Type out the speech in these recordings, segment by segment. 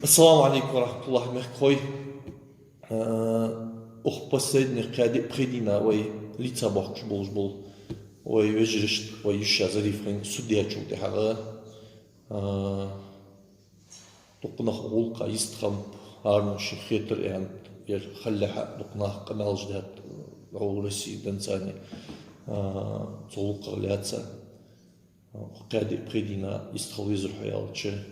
Ассаламу алейкум рахматуллахи мехкой. Ух последних предина ой лица бахш был ой вежришт ой еще зарифрин судья чуте хага тукнах улка истхам армуш хитр ян я халляха тукнах канал ждат ролси дансани зулка ляца قاعد предина истхализр хаялче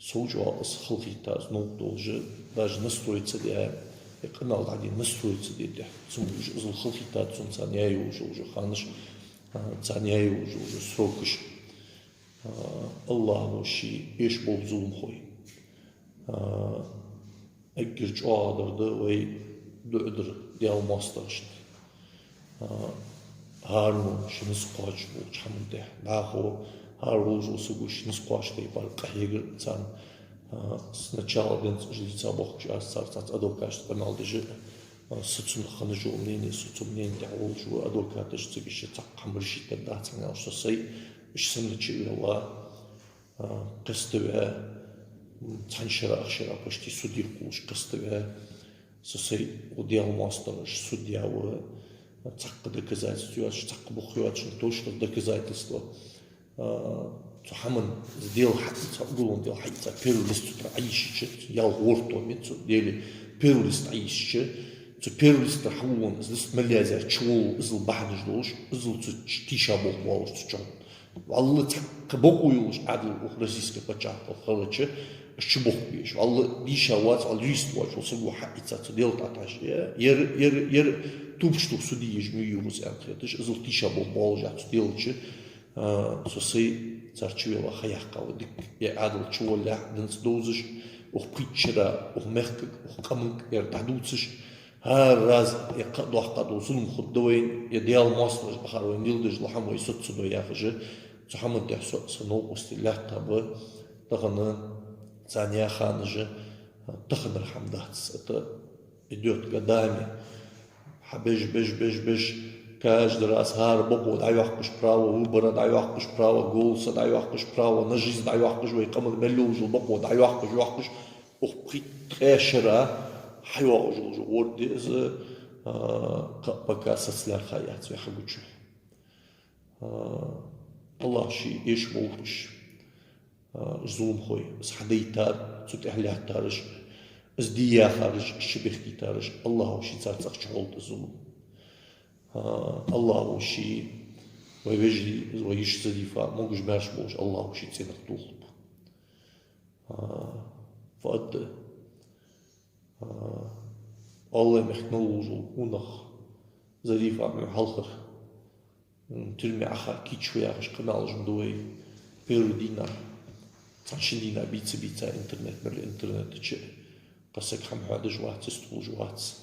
Соучу схалхита снук же даже настроиться для канал один настроиться для сумуж схалхита сум саняю уже ханыш саняю уже срокыш Аллаху ши иш бол зулм хой агирч адырды вай дөдір дял масташт харну шинс қач бол чамде нахо Аружу сугущин сquashкой паркахигр цан сначала ден жильца бог час царцац адвокат канал даже суцун ханжу мнение суцун мнение олжу адвокат же цигище цаккамршит тогда цангал что сей ишсен чила кастыве цаншера ахшера почти судир кулш кастыве сей удел мастер судья в цакка доказательства цакка бухуат что точно доказательство Хаман сделал хатица, он делал хатица, первый лист аищи, я ворто мецу, дели первый лист аищи, первый лист рахун, лист мелязер, чул, изл бахниш долш, изл тиша бог волш чон. Алла кабоку юлш адл российская початка, халаче, шибох биш. Алла биша вац, ал юрист вач, ол сагу хатица, делал таташ, ер туп штук суди ежмю юрус анхетиш, изл тиша бог волш, делче. Сосей царчуела хаяхкал дик я адл чуоля дэнс дозиш ух притчера ух мехкак ух камык я дадуциш раз я кадуахкаду сулум худдовейн я диал маслаш бахарвейн дилдиш лахамой соцудо яхжи цухамын дяхсо санол остилях табы таханы цаняханжи таханр хамдац это идет годами беж Каждый раз богу дайвахкуш право, выбора дайвахкуш право, голоса дайвахкуш право, на жизнь дайвахкуш, вей камад мелюжил, богу дайвахкуш, ух притрешера, хайвахужил, вот из пока соцляр хаят, вехагучу. Аллах ши иш болхуш, зулм хой, схадейтар, цут эхлятарыш, сдияхарыш, шибехкитарыш, Аллаху ши царцах чхолты зулм. Аллаху ши вайвежди звоиш задифа могуш баш бош Аллаху ши ценах тухлб фад Аллах мехнулужу унах задифа мен халхар тюрьме ахар кичуяш канал жмдуй перудина цаншилина бица интернет мер интернет че касак хамхад жвац стул жвац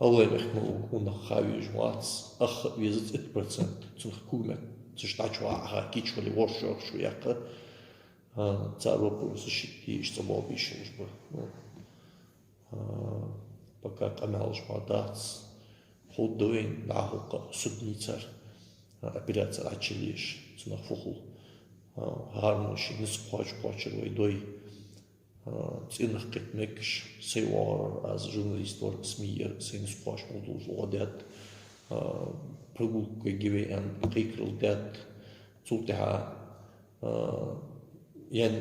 Allah mechmel unach chavi jwats ach визит 1% цунхкуме цштачва ага кичвали воршо шуяка царопу сушити что мобиш ужба пока канал жвадац ходдоин нахука судницар операция ачилиш цунахфухул хармуш нисқоч почервой дой цинах кетмекш сейвар аз журналист вор смиер сейн спаш модул жодят прогулка гивен кайкрыл дат цултеха ян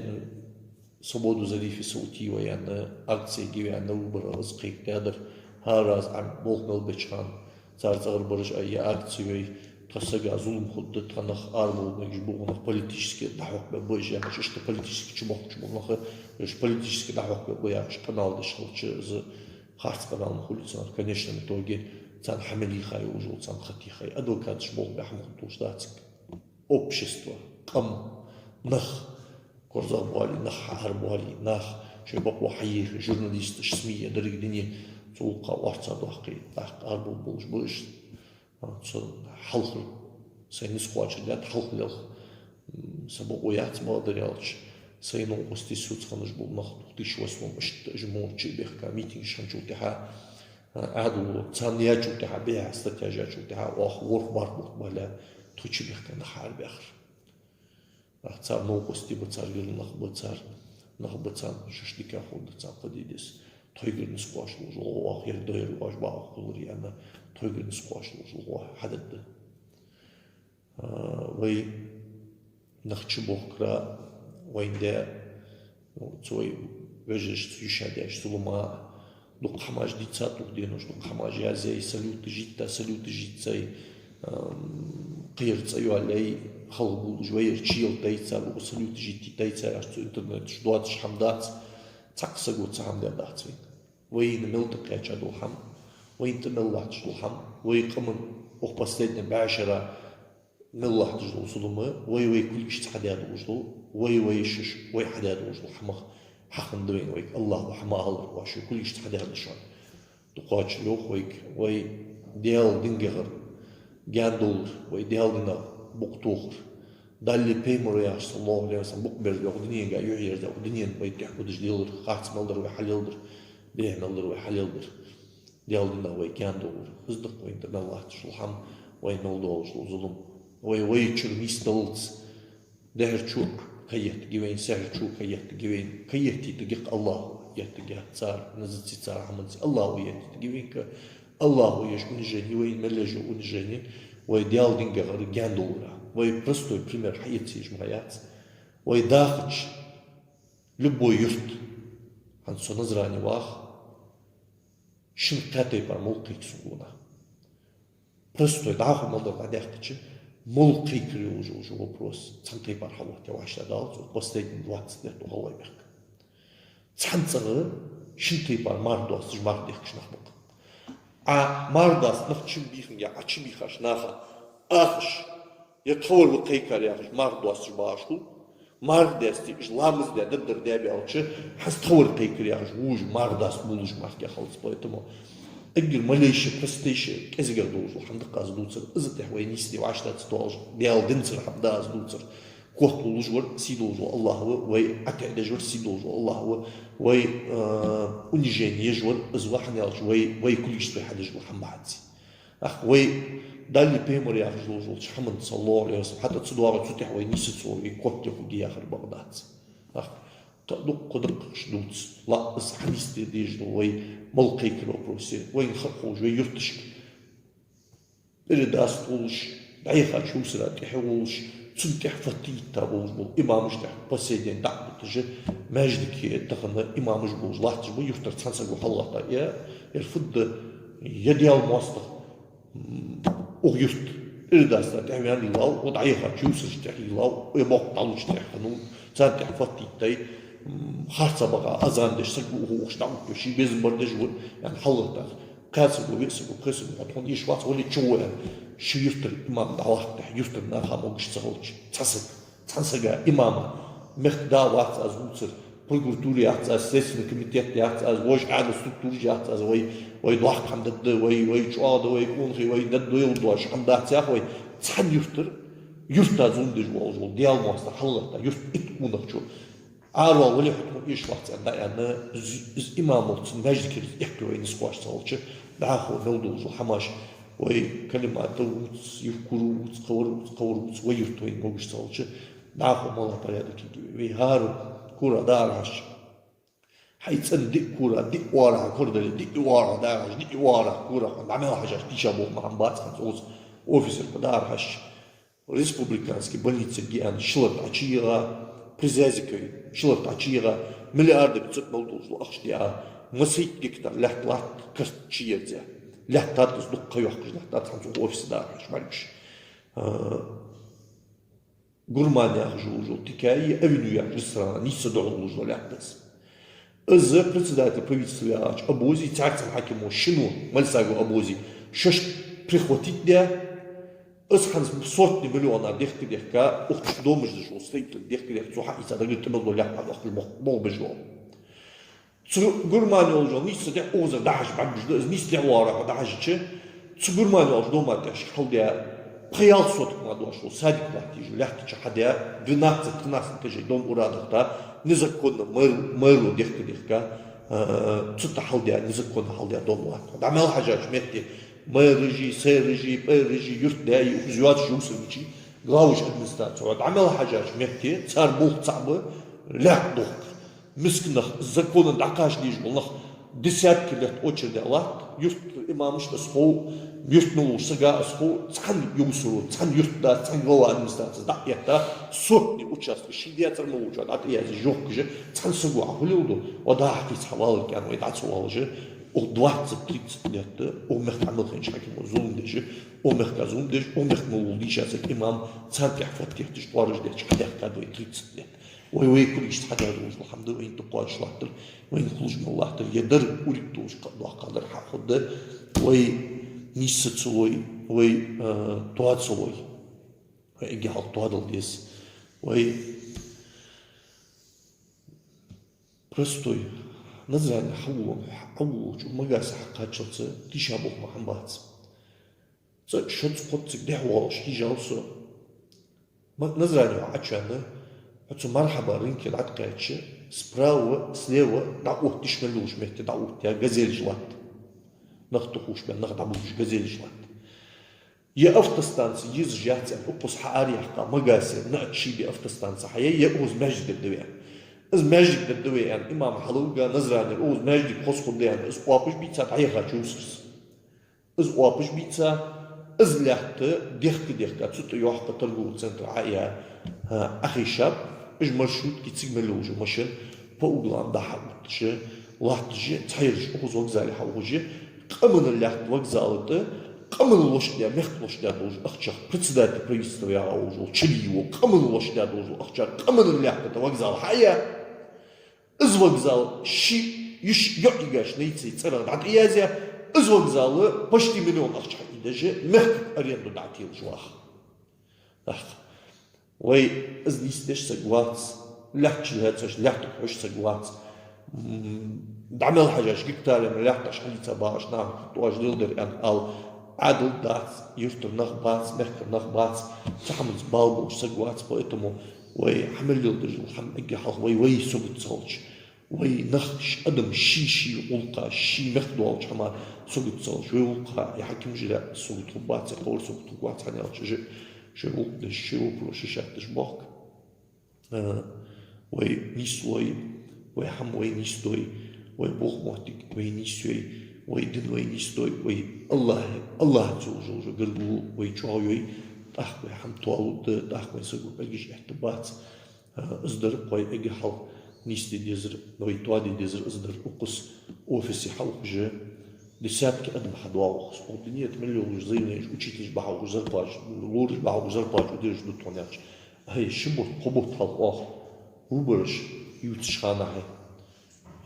свободу залифи саутива ян акции гивен на выбор аз кайктадр хараз ам болмел бечхан царцагыр барыш ая акцией Тасага зулм худды танах армул мэгжбугнах политически дахвак бе бойжа что политически чумок чумок политически дахвак бе бояш канал дышалчы з харц канал махулицар конечно в итоге цан хамели хай ужил цан хати хай адвокат шбол бахмух тушдацик общество кам нах корзабали нах арбали нах шебак вахи журналист шсмия дыргдини цулка варца дахки дах арбул болж бош халхл сайн сquatчдат халхлах сабоят модерялч сайн огости суцханж бул нах 2008 ишт жмоч бехка митинг шанчутха аду цаньячутха беа статьяжачутха ох ворф барбут бала тучи бехка на харбах أحتار نوقستي بتصار قرن نخ بتصار ششتكا خود تصار قديدس تهيجر نسقاش لوجو وآخر داير واش باع قولي أنا تهيجر نسقاش لوجو حدد وي نخش بكرة وين ده توي وجهش يشادش سلما دوك حماج دي تسات ودينوش دوك حماج يا زي سلوت جيت زي قير تسيو علي خلبو جوير تشيل دايتسا وسلوت جيت دايتسا عشتو انترنت شدواتش حمدات تقسقو تسحم داتين وين ملتقى جادو حم وين تملحش دو حم وين قمن وقبستين بعشرة ملح تجلو صدمة وي كل شيء حداد وجلو وي شش وي حداد وجلو حمخ حقن دوين ويك الله حما هالر واشو كل شيء حداد شان تقاتش لوخ وي ديال دينجر جاندول وي ديال دينا بقطوخر دالي بيمر يا صلى الله عليه وسلم بقبر لو دنيا قاعد يحير ذا دنيا وي تحكو دجليل خاص مالدر وحليلدر بيه مالدر وحليلدر ديال دينا وي جاندول صدق وين تملح تجلو حم وي مالدول جلو ظلم وي تشرميس دولت دهر شو كيت جوين سهر شو كيت جوين كيتي تجيك الله يتجاه صار نزلت صار حمد الله يتي جوين ك الله يش ونجني وين ملجو ونجني ويديال دينجر جاندورا وي برستو بريمير حياتي جمعيات وي داخج لبو يرت عن سو نظراني واخ شن كاتي بار ملقي سونا برستو داخل مالدر بعدك ملقي كريوجو вопрос цантай бар халуатя вашадал последний 20 лет уголой бек цанцага шинтай бар мардос жмардих кшнахмак а мардас нахчим бихин я ачим бихаш наха ахш я товар кайкар я мардос жбашу мардести жламыз да дыр да белчи хас товар кайкар я жуж мардас булуж махке халс поэтому أجر ماليش برستيش كذا جردوج وحمد قاز دوتر إذا تحوي نيستي وعشرة تواج بيال دنسر حمداز دوتر كوه لوجور سيدوج الله هو وي أكيد جور سيدوج الله هو وي ونجين يجور إزواح نيالج وي كل شيء حد جور حمادي أخ وي دالي بيمر يا أخي جوج حمد صلى الله عليه وسلم حتى تصدوا تحوي نيست صوري كوه يخدي آخر بغداد أخ تدق قدرش دوت لا بس حديث ديج وي ملقي كلو بروسي وين خرخوج وي يرتشك إرداس طولش دعيخا شو سرا تحولش تنتح فتيتا بوش بول إمامش تح بسيدين دعب تجي ماجدكي تخنا إمامش بوش لاحتش بو يفتر تسانسا وحالة يا يرفض يديال مواصلة ويرت إرداس تحويان الله ودعيخا شو سرا تحي الله ويبوق طالوش تحنون تسانتح فتيتا خارصة بقى أذان دش سجوا وش نعمل شيء بيزن بردش ول يعني حلت ده كاسب وبيسب وقسم وحطون يشوات ولي تشوه شو يفتر إمام دعوات ده يفتر ناخا موجش تغلش تسق إمام مخدا وقت از وصل بقولتولي وقت از سيسن كميتيات وقت از وش عاد ستورج وقت از وي ضحك عند الد وي شواد وي كونخي وي ند يلدوش عند ذات وي تحن يفتر زوندج والجول ديال ماستر حلت ده يفتر إتمونك شو عاروا ولي حكموا إيش وقت عندنا إز إمام وقت نجد يحكوا إن سقاش صالش دعاه نودوز وحماش وي كلمات دوت يفكروا وتقوروا ويرتوين موجش صالش دعاه مالا بريادك وي هارو كورا دارش حيث أن دي كورا دي وارا كوردا دي وارا دارش دي وارا كورا نعمل حاجة تيشابو مع بات خمس أوفيسر بدارش республиканский больница гиан шилат ачига призязикой шилат ачига миллиарды 500 молдуж ахштиа مسيت гектар лахтлат картчиезе лахтат дуққа яқж лахтат хамс офис дарш малиш гурмания жужу тикай авеню ресторан не садол жужу лахтас из председателя правительства Абози царцем хакиму шину мальсагу Абози шеш прихватить для أسخن صوت مليون ديك ديكا أخت دومج جو سيت ديك ديك صح إذا دقيت تبغى لا على أخت المو بجوا تقولماني أوجو نيس ده أوزر دعش بعد بجوا نيس ده وارا دعش شيء تقولماني أوجو ما تش خلدي خيال صوت ما دوش صادق لا تيجي لا تيجي حدا بنات تجي دوم أورادك نزكون مرو ديك ديكا تتحلدي نزكون حلدي دوم واحد عمل حاجة متي ما رجي سير رجي بير رجي يرت داي وزوات جوسويتشي غاوش ادمنستراتور عمل حاجات مكي صار بوخ صعبه لا دوك مسكنه زكون دعكاش ليش والله دесятки лет очереди алат юрт имамыш схо юртнул сага схо цан юсуру цан юртда цан гова администрация да ята сотни участки шидиятер мовчат ат я жок же цан сагу ахулуду ода хатис хавал кан ой дацувал же о 20-30 лет о мехтамыл хеншаки мозун деже о мехказун деж о мехмул лишас имам цан яфат кептиш творж деч кадакадой 30 лет وي كل يشتحد هذا الحمد لله وين تقاش لحظة وين خلوش من الله تل يدر أريد توش الله قادر حقد وي نيست سوي وي تواد سوي وي حق تواد الديس وي برستوي نزرع حول شو مجاز حقات شخص تشابه محمد شخص قد تقدح تيجاوسو نزرع عشانه هتو مرحبا رينكي العتقاتش سبراو سليوة دعوه تشملوش مهتي دعوه تيا غزيل جلات نخطخوش بان نخدعوش غزيل جلات يا افتستانس يز جاتي اقص حاري حقا مقاسي نأتشي بي افتستانس حيا يأوز مجد الدويان از مجد الدويان امام حلوقا نزراني اوز مجد قصقو ديان از قوابش بيتسا تعيخا جوسرس از قوابش بيتسا از لحت ديخك تسوتو يوحقا تلقو سنتر عايا اخي شاب اج مرشوط كي تسيغملوج ماشين по углам дахагутчы лахтжы цайрыш окуз вокзале хавгужы камын лахт вокзалыты камын лошадя мехт лошадя должен ахча председатель правительства я уже чилио камын лошадя должен ахча камын лахт это вокзал хая из вокзал ши юш йогаш нейцы царан атиязя из вокзалы почти миллион ахча и даже мехт аренду датил жвах وي از نیستش سجوات لحتش هاتش لحتك وش سجوات دعمل حاجة كتار من لحتش حلي تباش نعم تواج دلدر ان ال عدل دات يفتر نخبات مخر نخبات تحمل بالبو سجوات поэтому وي حمل دلدر الحم اجي حظ وي سوبت صالش وي نخش ادم شي ولقا شي مخدوالش حما سوبت صالش وي ولقا يحكم جلا سوبت خبات يقول سوبت خبات حني الشجع شو شو بروش شاتش باك وي نيسوي وي حم وي نيستوي وي بوخ موتك وي نيسوي وي دن وي نيستوي وي الله جو قلبو وي تشاوي تاخ وي حم توالد تاخ وي سقو بلجيش احتبات ازدر وي اجي حل نيستي ديزر وي توادي ديزر ازدر اقص اوفيسي حلق جه десятки одним ходвал, спортинет миллион займешь, учитель бахал зарплач, лорж бахал зарплач, удержишь до тоняч. А еще хобот халвах, выборешь ютшханахи.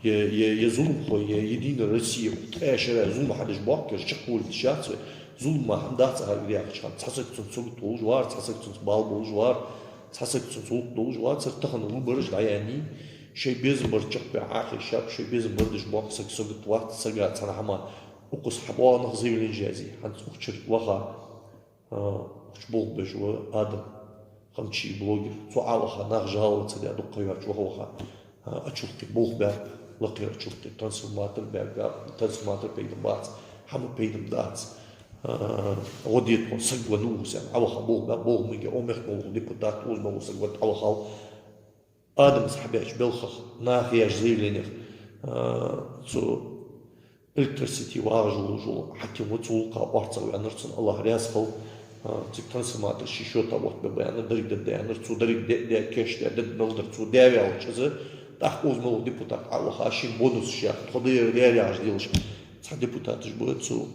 Я зулм хой, я единая Россия, трэшера зулм хадиш бахкер, чакур тшатсы, зулм махамдац агриахчан, цасак цунцул толжвар, цасак цунц балболжвар, цасак цунцул толжвар, цертахан выборешь даяни. شيء بيزم برجع بعاقل شاب شيء بيزم بردش باق سك سقط وقت سجات صنع حما وقص حبوا نغزي الإنجازي حنت وخشر وخا خشبول بجوا آدم خمشي بلوجر سواء وخا نغجال تدي أدو قياش وخا أشوفك بوخ باب لقير أشوفك ترانسفورماتر باب ترانسفورماتر بيدم بات حمو بيدم دات وديت من سجوا نوس يعني أوخا بوخ باب بوخ ميجا أمك بوخ ديبوتات أول ما وسجوا أوخا آدم صحبيش بلخخ ناخياش زيلينيخ سو إلكترسيتي واجل حكيم وتولقا وارتسوي أنرسن الله رياسخل تك ترانسفورماتر شيشوتا وقت ببيانا دريك ديانر تو دريك دي كيش دي بلدر تو ديوي على شزه تاخ أوزمو ديبوتات أوخا شين بونوس شيخ تخضي رياج ديلش صح ديبوتاتش بو سو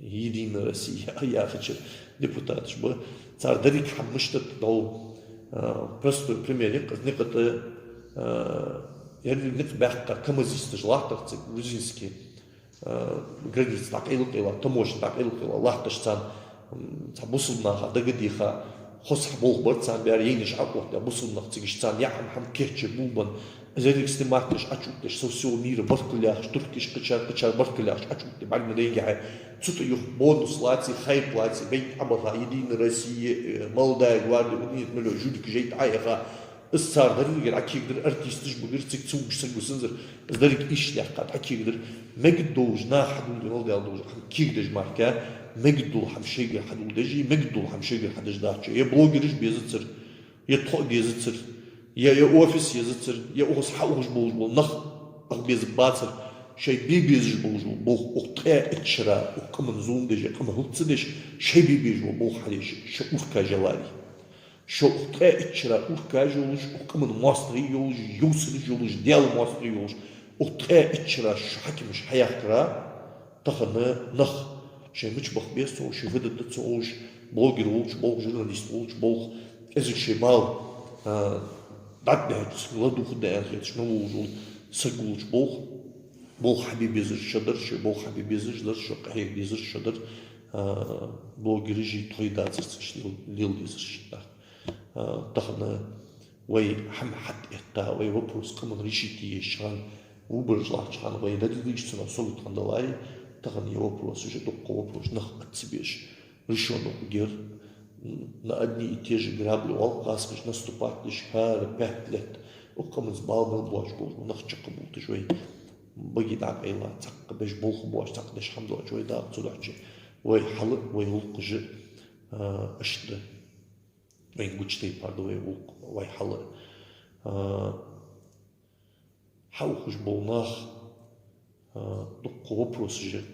يدين Россия يا أخي ديبوتاتش بو صار دريك حمشتت دو простой пример, некоторые бяхка камазисты жлахтарцы грузинские границы так илкила таможня так илкила лахташцан табусулнаха дагадиха хосх болбарцан бер ейниш аквахта бусулнах цигишцан яхам хам керче булбан зеликсти мартыш ачуктыш со всего мира баркляш туркиш качар баркляш ачукты бальмадейга цута юх бонус лати хайп лати бейт абага единая Россия молодая гвардия нет миллион жудик жейт айга الصار دارين أكيد أرتيستش بقدر تكتب سجوسنزر دارك إيش لحقات أكيد ما قد دوج ناحد من دول ده دوج أكيد دج ماركة مجدول حمشيجر حد ودجي مجدول حمشيجر حدش دارش يا بلوجرش بيزتر يا طق بيزتر يا اوفيس يزتر يا اوس حوش بول نخ بيز باتر شيء بيبيز بوجو بوخ أقطع إتشرا وكمن زوم دجا كمن هلتسدش شيء بيبيز بوخ حدش شو أفكا جوالي شو أقطع إتشرا أفكا جولش وكمن مصري يولش يوصل جولش ديال مصري يولش أقطع إتشرا شو حكي مش حياكرا تخنا نخ شيء مش بخ بيستو شو فدت تسوش بلوجر ولش بوخ جورناليست ولش بوخ إزك شيء مال بعد بهت لدو خد أخير شنو وجول سجولش بوخ بول حبيبي زر شدر شو بول حبيبي زر شدر شو قهير دي زر شدر بول جريجي تويدات زر ليل دي زر شدر تخنا وي حم حد إتا وي وبروس كمان ريشي تي شان وبرجع شان وي ندي ليش سنا سولت عندلاي تخني وبروس جد وبروس نخ أتسبيش ريشون وغير نأدني إتيج جرابل والقاس مش نستوبات ليش هار بهتلت وكمان زبال ملبوش بول نخ تقبل تجوي بقي داك أيلا تق باش بولخ بواش تق داش حمد الله شوي داك تلوحجي وي حلق وي هلقج أشد وين قجتي باردو وي هلق وي حلق حوخج بولناخ دق وبروس جيق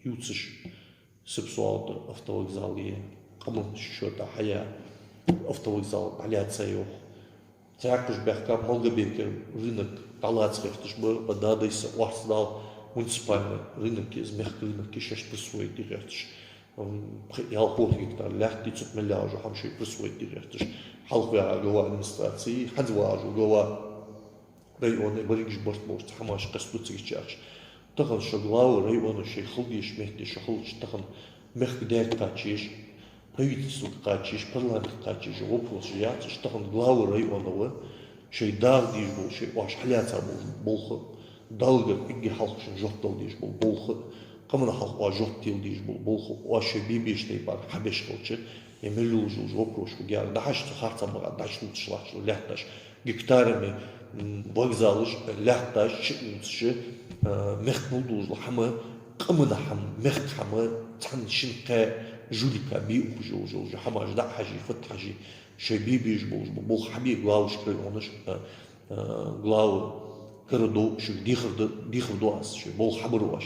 يوتسش سبسوالتر أفتوغزالية قبل شوتا حياة أفتوغزال عليها تسيوخ تعكش بحكا ملقى بيكر رينك طلعت خفتش بداديس واحد مونسيبال رينك إز مخك رينك كيشش برسوي ديرتش يالقوه هكتار لاحتي تسوت ملاجو حمشي برسوي ديرتش حلق بيها جوا administratie حدواجو جوا ريون بريجش برت موش تحماش قصدو تيجيش تخن شغلاو ريون شي خلقيش مهدي شخلش تخن مخك دير قاتشيش правительство قاتشيش парламент قاتشيش вопрос جياتش تخن главу района شيء دار ديش بول شيء واش حلياتها بولخ دالجر إجي حلقشن جوتل ديش بول بولخ قمنا حلق واجوتل ديش بول بولخ واش بيبيش تيبار حبش خلش يملو جوج وبروش وجار دحش تخارت مرة دحش نتشلح شو لحتش جكتارمي بغزالش لحتش شنتش مخبول دوز لحما قمنا حم مخ حما تحن شنقة جوليكا بيوخ جو حما جدع حجي فت حجي شيء بيبيش بول حبيب غلاوش كريونش غلاو كردو شو ديخردو أس شو بول حبرواش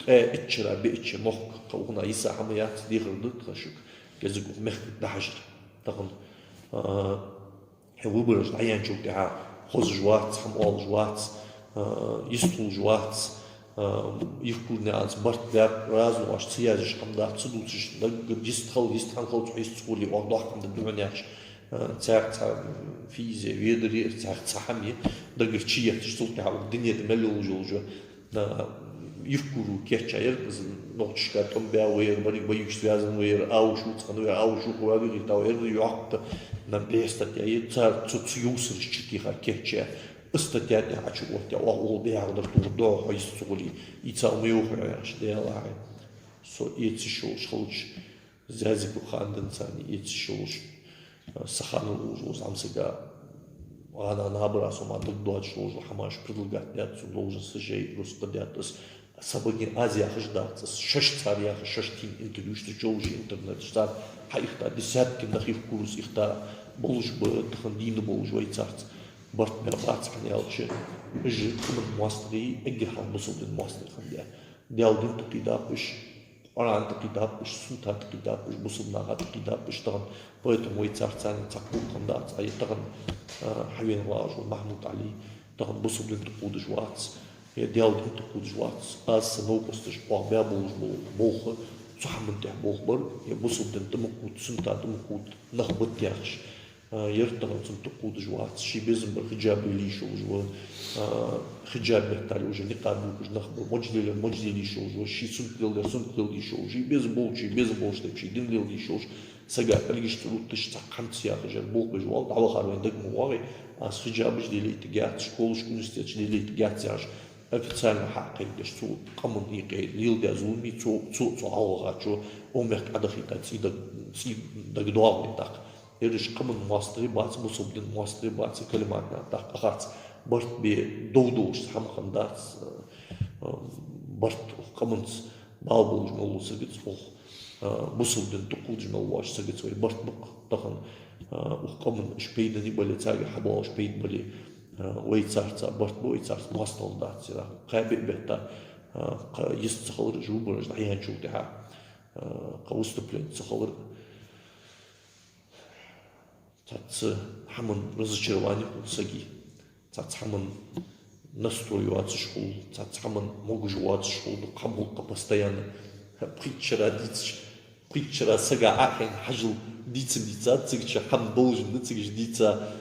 اتشرا بيتش مخ قونا يسا حميات ديخردو تخشك كذا مخ دحجر تخن هو برج عيان شو تاع خوز جوات حمول جوات يستول جوات يفكرني عن برت داب رازو واش تياجش حمدا تصدوتش يستخل تحيستولي وضح عند الدنياش تاع فيزا ويدري تاع حمي دقر تشيه تشتغل تاع الدنيا تملو وجوجو يفكروا كيف شاير نقطش كاتم باوير بري بيجش لازم وير او شو تخنو او شو قوادو يتاوير يوقت نبيست تاعي تاع تسيوسر شتي كيف شاير استدعى عشو وقتها وهو بيعرض الدور يستغلي يتساوي وخيرش ديالها سو يتشوش خلش زازك وخاندن ثاني يتشوش سخان الوجوز عم سجا وانا نابرا سوما ضد شوز وحماش برلقات دات سولوجن سجي روس قداتس سبقين ازيا خجدات شش تاريخ شش تين انتريوش تجوجي انترنت شتار حيختا دسات كنا خيف كورس اختار بولش بتخندين بولش ويتسارت برت مرات عن يالش اجي كمن مواصلي اجي حال بصوب المواصلي خنديا ديال دين تقيدابش وانا عن تقيدابش سوتا تقيدابش بصوب ناغا تقيدابش تغن بويتم ويتسارت ثاني تقول خندات اي تغن حبيب الله محمود علي تغن بصوب دين تقود جوات ديال دين تقود جوات اس نوكستش بوغبا بولخ صحمن تاع بوغبر يبصوب دين تمقود سنتا تمقود نخبط تاعش يرتغل تقود جوات شي بيزم بالحجاب اللي شو جو حجاب محتاج وجه نقاب وجه نخبر مجدي اللي شو جو شي سنت اللي شو شي بيزم بولش شي دين اللي شو سجا اللي يشتروا تشتاق خمس سياق جل بول بجوال دعوة خاروين دق مواري اس حجاب اللي تجات شكولش كونستيتش اللي تجات زاش أفتصال حقي دش تو قمن يقي ليل دازوني تو عوغاتشو أمك أدخيتا تسي دقدوار لتاق يرش قمن مواصلي بات مصوب دين مواصلي بات كلماتنا تاق أخات برت بدودوش حم خندات برت قمن بالبولج مولو سجت بصل تقول جمال واش سجت وي برت بق طخن وقمن شبيد نبلي تاعي حبوا شبيد بلي ويتسارت برت ويتسارت ماستل دات سيرا قابل بيتا يستخلر جوبر جدعيها شو تاع قوست بلين تخلر تات حمن رزشرواني سجي تات حمن настроиваться школу, цацаман могуживаться школу, камулка постоянно. Притчера сага ахен хажил дица, цигча хам должен, цигч дица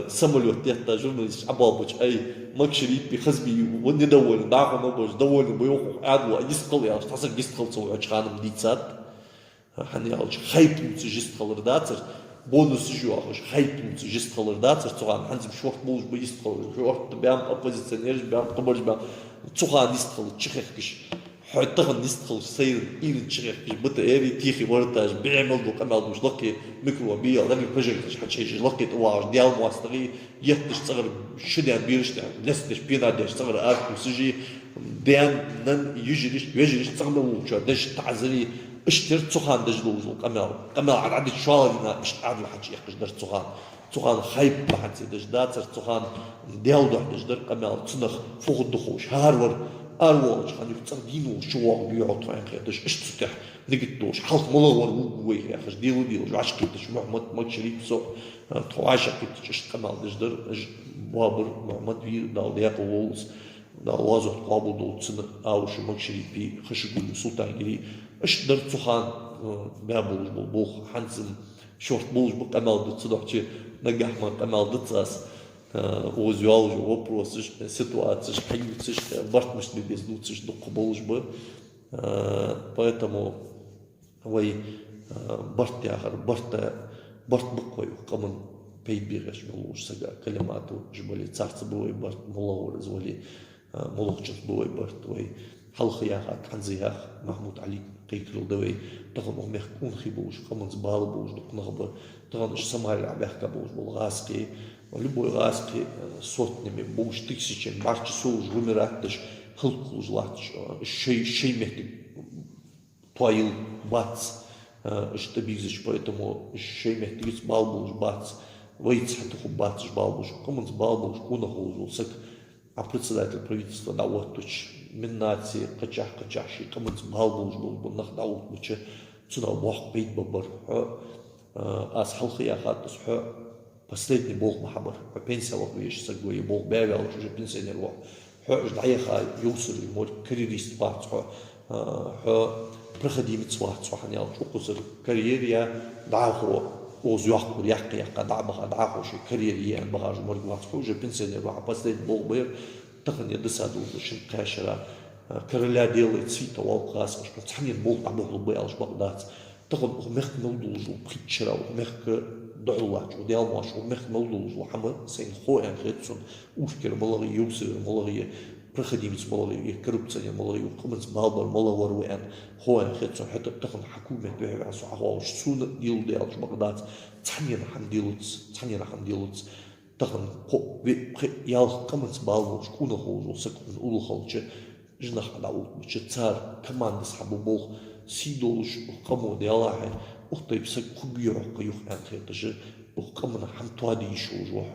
самолет, я журналист, абабуч, ай, макшири, пихазби, он недоволен, да, он обож, доволен, бойоху, аду, а дискал, я штасак дискал цой очканом дицат, ханялч, хайпнуться жисткалыр дацер, бонус жуахыш хайпнуться жисткалыр дацер, цуган, ханзим шорт болуш бы жисткалыр, шорт бям оппозиционер, бям кабарж бям, цуган дисткалыр, чихехкиш, حتى نستخل سير إيرن شيخ بتر إيري تيخي ورتاج بيعمل دو كمال دوش لقي ميكروبيا لقي بروجكت حد شيء لقي تواج ديال مواصلي يتش صغر شديان بيرش لستش بينا ديش صغر أركو سجي ديان نن يجريش صغر وشو دش تعزري اشتر تخان دجلوز كمال عدد شوالنا مش عدل حد شيء يقدر تخان خايب لحد دش داتر تخان ديال دوح دجدر كمال تنخ فوق الدخوش هارور أروج خليك تصدقينه شو بيعطوا عن خيرش إيش تفتح نقدوش حلط ملور وقوي يا أخي ديلو جو عش كتش محمد ما شريك سوق تواش كتش إيش كمال دجدر بابر محمد في دال دياق وولز دال وازوت قابل دول سنة أو شو ما شريك في خشقول سلطان جري إيش در تخان بابلج بالبوخ حنزم شورت بولج بكمال دتصدق شيء نجح ما كمال دتصاص وزيال جو вопросы, ситуации, хайюциш, бартмышли без дуциш, до куболжбы, поэтому вай бартяхар, барт буквой, камон пейбираш милуш сага калимату, жбали царцы бывай барт мулау развали, мулухчус бывай барт вай халхияха, канзиях, Махмуд Али قيكلو دوي تغن أميخ أنخي بوش камон сбал бوش دقنغبر تغن إش سماري عبيحكا بوش بالغاسكي любой ласки сотнями, больше тысячами, марчи соуж вымирать, хылку злач, шеймехти твоил бац, что бизиш, поэтому шеймехти виц балбуш бац, выйти хатуху бац балбуш, коммунс балбуш, кунаху сак, а председатель правительства Даутуч, Миннати, качаши, коммунс балбуш был нахдаутуче, сюда бог пейт бабар, а с халхия хатус, последний бог Махабар, пенсия лохуешь сагуи, бог бявил, уже пенсионер лох. Хо ждаяха юсер мор карьерист варц, хо проходимец варц, ханял чукусер карьерия дахо озюахку яхка дабаха дахо ши карьерия багаж мор варц, уже пенсионер лох. Последний бог бэр тахне десаду шин кашера короля делает цвета волкас, что цанин бог табох бэл шбагдац. تاخد مخ مولدوز وبخيتشرا ومخ دعوات وديال ماش ومخ مولدوز وحما سين خوان غيتسون وشكر ملغي يوسر ملغي برخديمس ملغي كربتسانيا ملغي وقمنس بالبر ملغور وان خوان غيتسون حتى تاخد حكومة بيها عسو عواش سون ديال ديال شبغدات تانينا حمديلوتس تاخد يال قمنس بالبر شكونا خوز وسكون أولو خلجة جناح دعوت مش تار كمان نسحبو بوخ سيدولش وقامو ديالها وطيب سك كبير قيوخ أنخيتش وقامنا حم توادي يشوج وح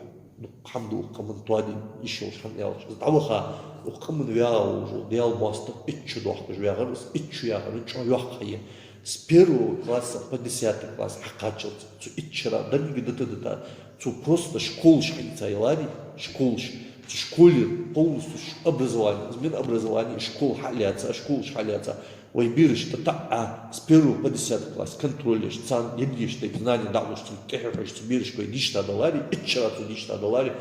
حمدو وقامن توادي يشوج حم يالش دعوها وقامن وياوج ديال ماستر إتش دوح بج وياغرس إتش ياغر إتش يوح خيه سبيرو класс 50 класс حقاچل цу إتشرا دنيجي дата цу просто школш хайтайлари школш в школе полностью образование, измен образование, школ халяться, ويبيرش تطع سبيرو 50 класс контролешь цан едиш ты знание дало что кехеш сбирш кой дишта доллари ичра tu дишта доллари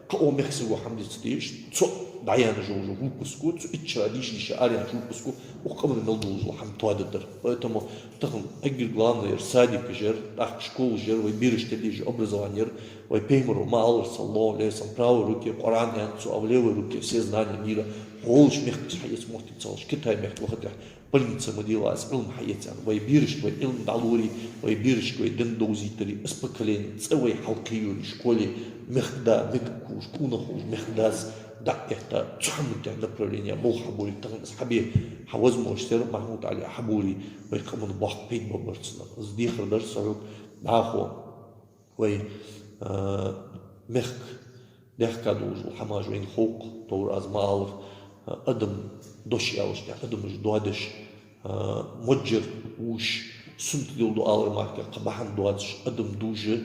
ко мехсу хамдит стиш цо даяна жужу выпуску цо ичра диш ария выпуску وقبل نلدوز لحم توادر поэтому تخم اجل главное садик жер так школ жер ويبيرش تديش образование ويпеймру мал саллаллаху алейхи ва правой руке Коран янцу а в левой руке все знания мира голш мехтиш хаец мохти целш Китай мехт вахтах больница модилась илм хаецан ويبيرش илм далури ويبيرش ден доузитери с поколения целой халкию школе мехда мекку шкунаху мехдаз да это цхамте направление мол хабури тагас хабе возможностер Махмуд Али хабури вай камон бах пейт боберцна сдихр дар сарок дахо вай мехк дехкадуж хамаж вин хук тор аз маалр ادم دوش يالش ادم دوادش مجر وش سنت ديال دو الر ماركه قبحن دوادش ادم دوجه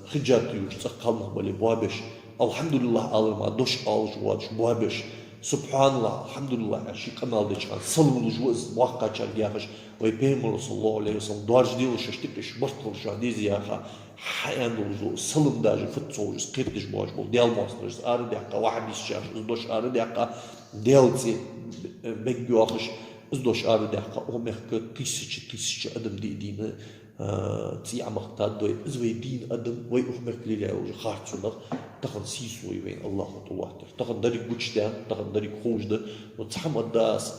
خجات يوش تقال مقبلي بوابش الحمد لله الر ما دوش الش وادش بوابش سبحان الله الحمد لله شي كمال دي كان صلم الجوز واقع جاكش وي بيمر صلى الله عليه وسلم دوارج ديال شتيكش برتل شاديز ياخا حيان دوزو صلم داج فتوج قيتش بواش بول ديال ماسترز ار دقه واحد يشاش دوش ار دقه ديالتي بيجوخش ازدوش ار دقه او مخك تيسش ادم دي دين تي عمقتاد دوي ازوي دين ادم وي اخمك ليلا وج خاطسلق تخن سيسوي وين الله تواتر تخن داري بوچتا تخن داري خوجده وتحم الداس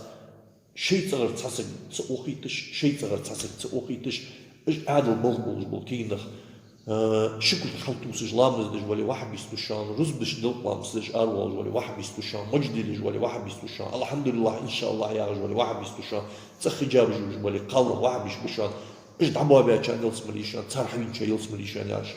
شيء صغر تصق تصوخيتش شيء صغر تصق تصوخيتش اش عادل بول كينخ شكل خلطوس جلامز دج ولي واحد بيستوشان رز بش دل لامس دج اروال ولي واحد بيستوشان مجدي دج ولي واحد بيستوشان الحمد لله ان شاء الله يا رجل ولي واحد بيستوشان تخجاب جوج ولي قال واحد بيستوشان اش دعوا بها كان يلس مليشان صارحين شي يلس مليشان لاش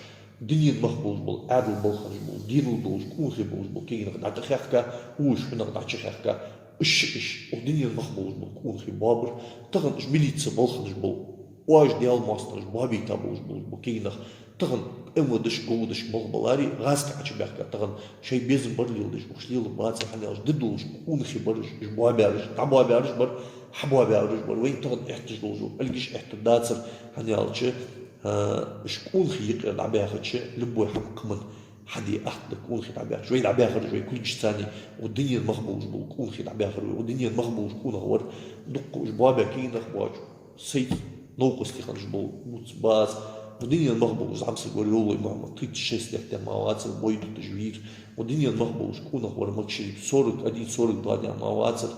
دنيا مخبوز بول عادل بول خرج بول دين بول كون خبوز بول كاين قطع خيخكا وش من قطع خيخكا اش ودنيا مخبوز بول كون خبابر تغن ميليتس بول خرج بول واش ديال ماسترز بابي تابوز بول كاين تغن امودش قودش مغبلاري غاسك عشبك تغن شيء بيزن برليلش وشليل باتس حناش ددوش كون خبرش جبوا بارش تعبوا بارش بر حبوا بارش بر وين تغن احتجلوجو الجيش احتداتر حنالش شكون خيق العباخش لبوا حق من حدي احد كون خيط عباخ شوي العباخر شوي كل شيء ثاني والدنيا المخبوز كون خيط عباخر والدنيا المخبوز كون هور دق جبوا باكين اخبار سيد نوقس اللي خرج بول باز ودنيا المخبوز عم سيقول يولي محمد تريد الشيس لحتى معواتر بويد التجوير ودنيا المخبوز كون هو مكشري صورك أدين صورك دانيا معواتر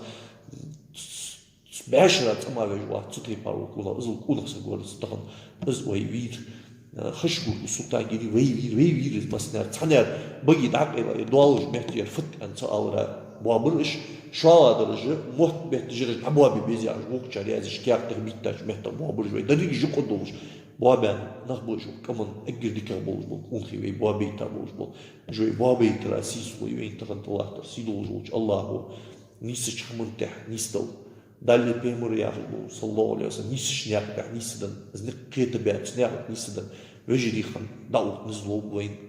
بعشرة أما بجوات تطري بارو كونا أزل كونا سيقول استخن أز ويوير خشبو السلطان جدي ويوير المسنار تحنير بقي دعق دوالج محتير فت أن سألرا بابرش شالا درجة محت بيحتجرج عبوابي بيزي عجبوك شاري أزيش كياك تغبيتاش محتر بابرش ويدريك جوكو دوش بابان نخبوش كمان أجر ديك بوش بول كون خي بابي تابوش بول جوي بابي تراسيس وين تغنت الله ترسيدوش وش الله هو نيسش حمنتح نيستو دالي بيمر يا بول صلى الله عليه وسلم نيسش نياك نيسدن زنق قيت بيت نياك نيسدن وجري خم دعوت نزلوا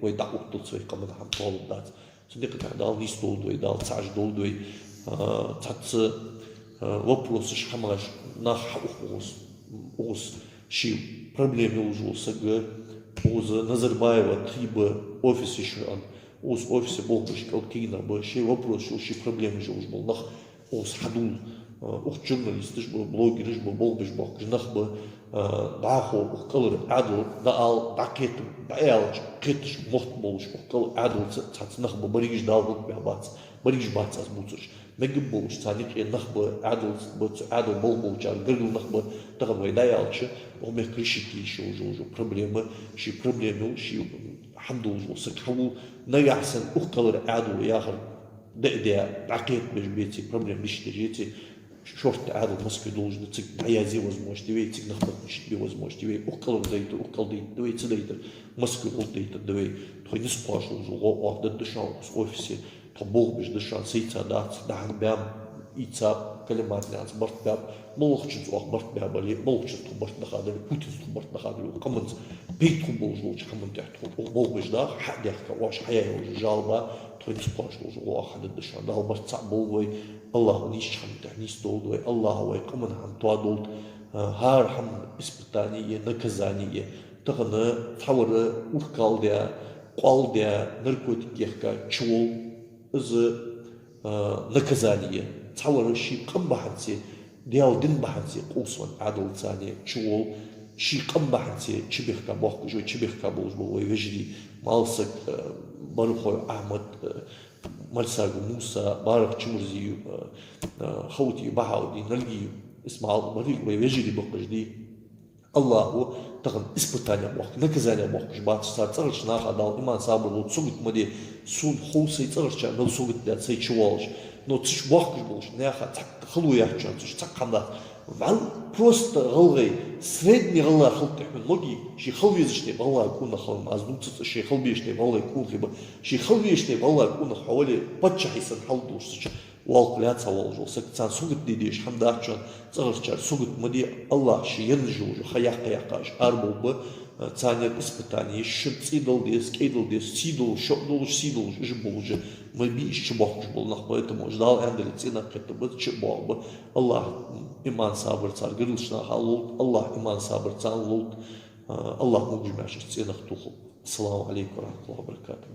وين دعوت تصوي كمان هم طالب دات زنق دال نيستو دوي دال تعج دول دوي تات وبروسش حماش ناح اوس شي проблемы уже сага уз Назарбаева триба офисе шан уз офисе болбыш калкина большой вопрос что ши проблемы же уже был нах уз хадул ух журналист ж был блогер ж был болбыш бак нах бы дахо ух калыр адл даал дакет даал кетш мохт болуш ух кал адл цац нах бы баригиш дал бац баригиш бац аз муцуш مجب بوش ثانيك النخبة عدل بول جال قرد النخبة تغم ويدايالش وهم يكريشي شو проблемы شي проблемы شي الحمد لله سكحو نيحسن أخكلر عدل ياخر ده عقيد بجبيتي проблем ليش تجيتي شورت عدل مسك دولج نتك عيازي وزموش دوي تك نخبة مش بي وزموش دوي أخكلر ديت أخكل ديت دوي تديت مسك أول ديت دوي تخي نسقاش وزو واحد الدشان أوفيسي طبوغ بيش دشان سيتا دات دهن بام إيتاب كلمات ناس برت باب ملوخشت وق برت باب اللي ملوخشت برت نخادر بوتين برت نخادر وكمنت بيت خبوز وش كمنت تحت وبوغ بيش دا حد يحكي واش حياة وش جالبا تخيل سقاش وش واحد الدشان ده برت صعبوي الله نيش حم تحنيس دولوي الله هو كمن حم توادول هار حم إسبتانية نكزانية تغنى تحور وكال ده قال ده نركوتيك يحكي شول از наказание تعور شي قم بحنسي ديال دين بحنسي قوسون عدل ثاني شول شي قم بحنسي شبيخ كابوخ جو شبيخ كابوز بو ويجري مالسك بارخو احمد مرساق موسى بارك چمرزي خوتي بحاودي نلقي اسمع مريق ويجري بقجدي Аллаху тагын испытание бок, наказание бок, бацар царш нахадал иман сабр вот сугит моди сун хоусей царша, но сугит для цей чувалш, но циш бок болш, неха так халуячан, циш так канда. Вал просто галгай средний гала халтехмен логи, ши халвизште балла куна халм аздуц ши халбиште балла кун хиба, ши халвиште балла куна хавали патчахисан халдуш. والقلات سوالجو سكتان سوقت ديديش حمدارشان تغرشار سوقت مدي الله شي ينجوجو خياق يقاش أربو ب تانير إسبتاني شد سيدل ديس كيدل ديس سيدل شقدل سيدل جبولج ما بيش شباق جبول نخبا يتموش دال عندل تينا كتبت شباق ب الله إيمان صابر تار قرلشنا حالولت الله إيمان صابر تار لولت الله مجمعش تينا خطوخل السلام عليكم ورحمة الله وبركاته